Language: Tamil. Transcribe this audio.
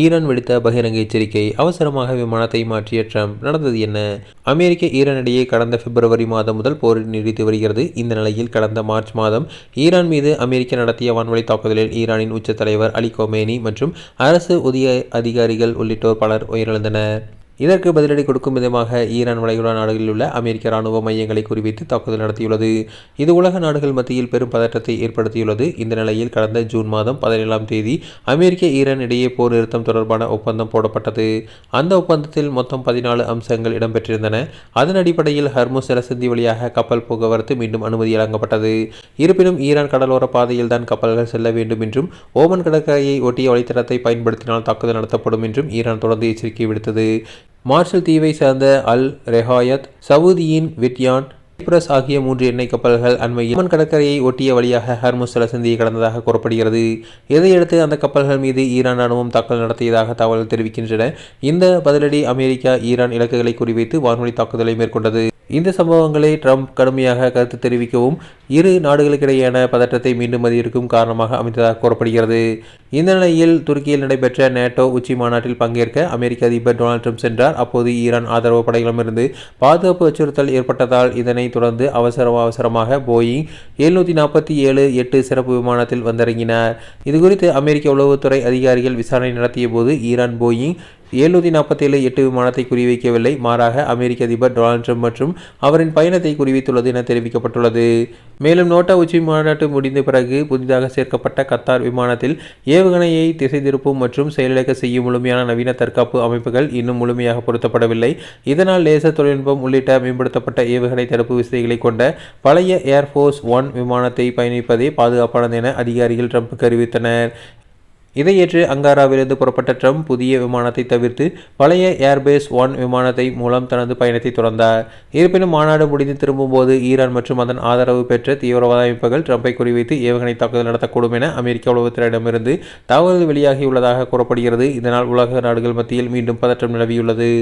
ஈரான் விடுத்த பகிரங்க எச்சரிக்கை. அவசரமாக விமானத்தை மாற்றிய ட்ரம்ப். நடந்தது என்ன? அமெரிக்க ஈரான் இடையே கடந்த பிப்ரவரி மாதம் முதல் போர் நீடித்து வருகிறது. இந்த நிலையில் கடந்த மார்ச் மாதம் ஈரான் மீது அமெரிக்கா நடத்திய வான்வழி தாக்குதலில் ஈரானின் உச்ச தலைவர் அலி கோமேனி மற்றும் அரசு உயர் அதிகாரிகள் உள்ளிட்டோர் பலர் உயிரிழந்தனர். இதற்கு பதிலடி கொடுக்கும் விதமாக ஈரான் வளைகுடா நாடுகளில் உள்ள அமெரிக்க ராணுவ மையங்களை குறிவைத்து தாக்குதல் நடத்தியுள்ளது. இது உலக நாடுகள் மத்தியில் பெரும் பதற்றத்தை ஏற்படுத்தியுள்ளது. இந்த நிலையில் கடந்த ஜூன் மாதம் 17ஆம் தேதி அமெரிக்க ஈரான் இடையே போர் நிறுத்தம் தொடர்பான ஒப்பந்தம் போடப்பட்டது. அந்த ஒப்பந்தத்தில் மொத்தம் 14 அம்சங்கள் இடம்பெற்றிருந்தன. அதன் அடிப்படையில் ஹர்முஸ் ஜலசந்தி வழியாக கப்பல் போக்குவரத்து மீண்டும் அனுமதி வழங்கப்பட்டது. இருப்பினும் ஈரான் கடலோர பாதையில் தான் கப்பல்கள் செல்ல வேண்டும் என்றும் ஓமன் கடற்கரையை ஒட்டிய வழித்தடத்தை பயன்படுத்தினால் தாக்குதல் நடத்தப்படும் என்றும் ஈரான் தொடர்ந்து எச்சரிக்கை விடுத்தது. மார்ஷல் தீவை சார்ந்த அல் ரெஹாயத், சவுதியின் விட்யான், சைப்ரஸ் ஆகிய 3 எண்ணெய் கப்பல்கள் அண்மையில் ஓமன் கடற்கரையை ஒட்டிய வழியாக ஹர்முஸ் ஜலசந்தியை கடந்ததாக கூறப்படுகிறது. இதையடுத்து அந்த கப்பல்கள் மீது ஈரான் ராணுவம் தாக்குதல் நடத்தியதாக தகவல்கள் தெரிவிக்கின்றன. இந்த பதிலடி அமெரிக்கா ஈரான் இலக்குகளை குறிவைத்து வான்வழி தாக்குதலை மேற்கொண்டது. இந்த சம்பவங்களை ட்ரம்ப் கடுமையாக கருத்து தெரிவிக்கவும் இரு நாடுகளுக்கிடையேயான பதற்றத்தை மீண்டும் அதிகரிக்கும் காரணமாக அமைந்ததாக கூறப்படுகிறது. இந்த நிலையில் துருக்கியில் நடைபெற்ற நேட்டோ உச்சி மாநாட்டில் பங்கேற்க அமெரிக்க அதிபர் டொனால்ட் ட்ரம்ப் சென்றார். அப்போது ஈரான் ஆதரவு படைகளிடமிருந்து பாதுகாப்பு அச்சுறுத்தல் ஏற்பட்டதால் இதனை தொடர்ந்து அவசரமாக போயிங் 747-8 சிறப்பு விமானத்தில் வந்திறங்கினார். இதுகுறித்து அமெரிக்க உளவுத்துறை அதிகாரிகள் விசாரணை நடத்திய போது ஈரான் போயிங் 747-8 விமானத்தை குறிவைக்கவில்லை. மாறாக அமெரிக்க அதிபர் டொனால்ட் ட்ரம்ப் மற்றும் அவரின் பயணத்தை குறிவைத்துள்ளது என தெரிவிக்கப்பட்டுள்ளது. மேலும் நேட்டோ உச்சி மாநாட்டு முடிந்த பிறகு புதிதாக சேர்க்கப்பட்ட கத்தார் விமானத்தில் ஏவுகணையை திசை திருப்பும் மற்றும் செயலிழக்க செய்யும் முழுமையான நவீன தற்காப்பு அமைப்புகள் இன்னும் முழுமையாக பொருத்தப்படவில்லை. இதனால் லேசர் தொழில்நுட்பம் உள்ளிட்ட மேம்படுத்தப்பட்ட ஏவுகணை தடுப்பு விசைகளை கொண்ட பழைய ஏர்ஃபோர்ஸ் 1 விமானத்தை பயணிப்பதே பாதுகாப்பானது என அதிகாரிகள் ட்ரம்புக்கு அறிவித்தனர். இதையேற்று அங்காராவிலிருந்து புறப்பட்ட ட்ரம்ப் புதிய விமானத்தை தவிர்த்து பழைய ஏர்பேஸ் 1 விமானத்தை மூலம் தனது பயணத்தை தொடர்ந்தார். இருப்பினும் மாநாடு முடிந்து திரும்பும்போது ஈரான் மற்றும் அதன் ஆதரவு பெற்ற தீவிரவாத அமைப்புகள் ட்ரம்பை குறிவைத்து ஏவுகணை தாக்குதல் நடத்தக்கூடும் என அமெரிக்க உளவுத்துறையிடமிருந்து தகவல்கள் வெளியாகியுள்ளதாக கூறப்படுகிறது. இதனால் உலக நாடுகள் மத்தியில் மீண்டும் பதற்றம் நிலவியுள்ளது.